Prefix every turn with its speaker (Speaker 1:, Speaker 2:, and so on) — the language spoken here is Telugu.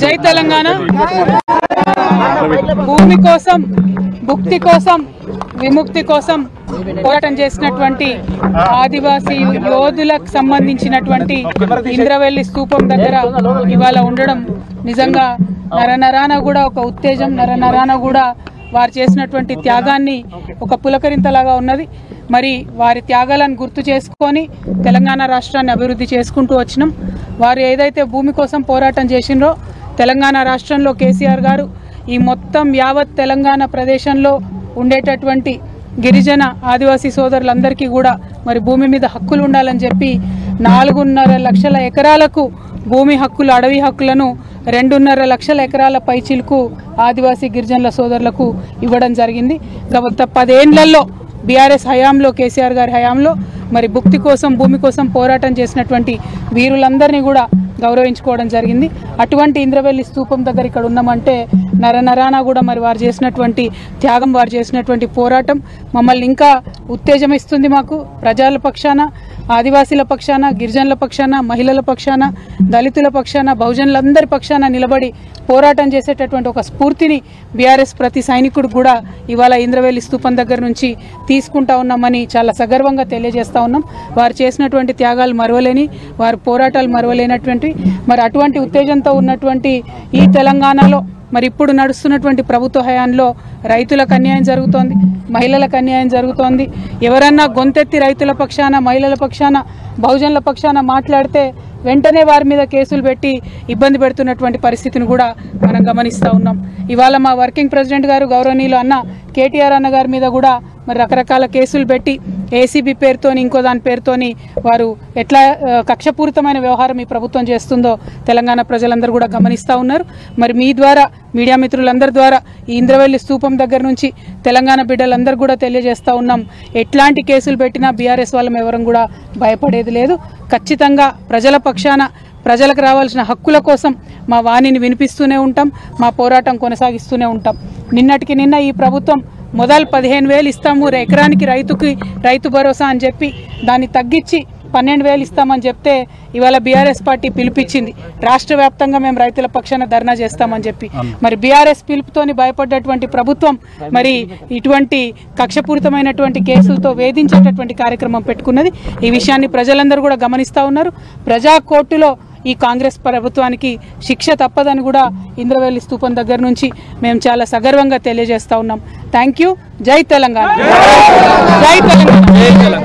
Speaker 1: జై తెలంగాణ భూమి కోసం భుక్తి కోసం విముక్తి కోసం పోరాటం చేసినటువంటి ఆదివాసీ యోధులకు సంబంధించినటువంటి ఇంద్రవెల్లి స్తూపం దగ్గర ఇవాళ ఉండడం నిజంగా నరనరాన కూడా ఒక ఉత్తేజం, నరనరాన కూడా వారు చేసినటువంటి త్యాగాన్ని ఒక పులకరింతలాగా ఉన్నది. మరి వారి త్యాగాలను గుర్తు చేసుకొని తెలంగాణ రాష్ట్రాన్ని అభివృద్ధి చేసుకుంటూ వచ్చినాం. వారు ఏదైతే భూమి కోసం పోరాటం చేసినరో తెలంగాణ రాష్ట్రంలో కేసీఆర్ గారు ఈ మొత్తం యావత్ తెలంగాణ ప్రదేశంలో ఉండేటటువంటి గిరిజన ఆదివాసీ సోదరులందరికీ కూడా మరి భూమి మీద హక్కులు ఉండాలని చెప్పి 4.5 లక్షల ఎకరాలకు భూమి హక్కులు, అడవి హక్కులను 2.5 లక్షల ఎకరాల పైచిలకు ఆదివాసీ గిరిజనుల సోదరులకు ఇవ్వడం జరిగింది. గత 10 ఏళ్లలో బీఆర్ఎస్ హయాంలో, కేసీఆర్ గారి హయాంలో మరి భుక్తి కోసం, భూమి కోసం పోరాటం చేసినటువంటి వీరులందరినీ కూడా గౌరవించుకోవడం జరిగింది. అటువంటి ఇంద్రవెల్లి స్తూపం దగ్గర ఇక్కడ ఉన్నామంటే నరనరాన కూడా మరి వారు చేసినటువంటి త్యాగం, వారు చేసినటువంటి పోరాటం మమ్మల్ని ఇంకా ఉత్తేజం ఇస్తుంది. మాకు ప్రజల పక్షాన, ఆదివాసీల పక్షాన, గిరిజనుల పక్షాన, మహిళల పక్షాన, దళితుల పక్షాన, బహుజనులందరి పక్షాన నిలబడి పోరాటం చేసేటటువంటి ఒక స్ఫూర్తిని బీఆర్ఎస్ ప్రతి సైనికుడు కూడా ఇవాళ ఇంద్రవెల్లి స్తూపం దగ్గర నుంచి తీసుకుంటా ఉన్నామని చాలా సగర్వంగా తెలియజేస్తా ఉన్నాం. వారు చేసినటువంటి త్యాగాలు మరవలేని, వారి పోరాటాలు మరవలేనటువంటి మరి అటువంటి ఉత్తేజంతో ఉన్నటువంటి ఈ తెలంగాణలో మరి ఇప్పుడు నడుస్తున్నటువంటి ప్రభుత్వ హయాంలో రైతులకు అన్యాయం జరుగుతోంది, మహిళలకు అన్యాయం జరుగుతోంది. ఎవరన్నా గొంతెత్తి రైతుల పక్షాన, మహిళల పక్షాన, బహుజనుల పక్షాన మాట్లాడితే వెంటనే వారి మీద కేసులు పెట్టి ఇబ్బంది పెడుతున్నటువంటి పరిస్థితిని కూడా మనం గమనిస్తూ ఉన్నాం. ఇవాళ మా వర్కింగ్ ప్రెసిడెంట్ గారు గౌరవనీయులు అన్న కేటీఆర్ అన్న గారి మీద కూడా మరి రకరకాల కేసులు పెట్టి ఏసీబీ పేరుతోని, ఇంకో దాని పేరుతోని వారు ఎట్లా కక్షపూరితమైన వ్యవహారం ఈ ప్రభుత్వం చేస్తుందో తెలంగాణ ప్రజలందరూ కూడా గమనిస్తూ ఉన్నారు. మరి మీ ద్వారా, మీడియా మిత్రులందరి ద్వారా ఈ ఇంద్రవెల్లి స్తూపం దగ్గర నుంచి తెలంగాణ బిడ్డలందరూ కూడా తెలియజేస్తూ ఉన్నాం, ఎట్లాంటి కేసులు పెట్టినా బీఆర్ఎస్ వాళ్ళం ఎవరం కూడా భయపడేది లేదు. ఖచ్చితంగా ప్రజల పక్షాన, ప్రజలకు రావాల్సిన హక్కుల కోసం మా వాణిని వినిపిస్తూనే ఉంటాం, మా పోరాటం కొనసాగిస్తూనే ఉంటాం. నిన్నటికి నిన్న ఈ ప్రభుత్వం మొదలు 15,000 ఇస్తాము ఎకరానికి రైతు భరోసా అని చెప్పి దాన్ని తగ్గించి 12,000 ఇస్తామని చెప్తే ఇవాళ బీఆర్ఎస్ పార్టీ పిలుపిచ్చింది, రాష్ట్ర వ్యాప్తంగా మేము రైతుల పక్షాన ధర్నా చేస్తామని చెప్పి. మరి బీఆర్ఎస్ పిలుపుతోని భయపడ్డటువంటి ప్రభుత్వం మరి ఇటువంటి కక్షపూరితమైనటువంటి కేసులతో వేధించేటటువంటి కార్యక్రమం పెట్టుకున్నది. ఈ విషయాన్ని ప్రజలందరూ కూడా గమనిస్తూ ఉన్నారు. ప్రజా కోర్టులో ఈ కాంగ్రెస్ ప్రభుత్వానికి శిక్ష తప్పదని కూడా ఇంద్రవెల్లి స్తూపం దగ్గర నుంచి మేము చాలా సగర్వంగా తెలియజేస్తా ఉన్నాం. Thank you. జై తెలంగాణ. జై తెలంగాణ.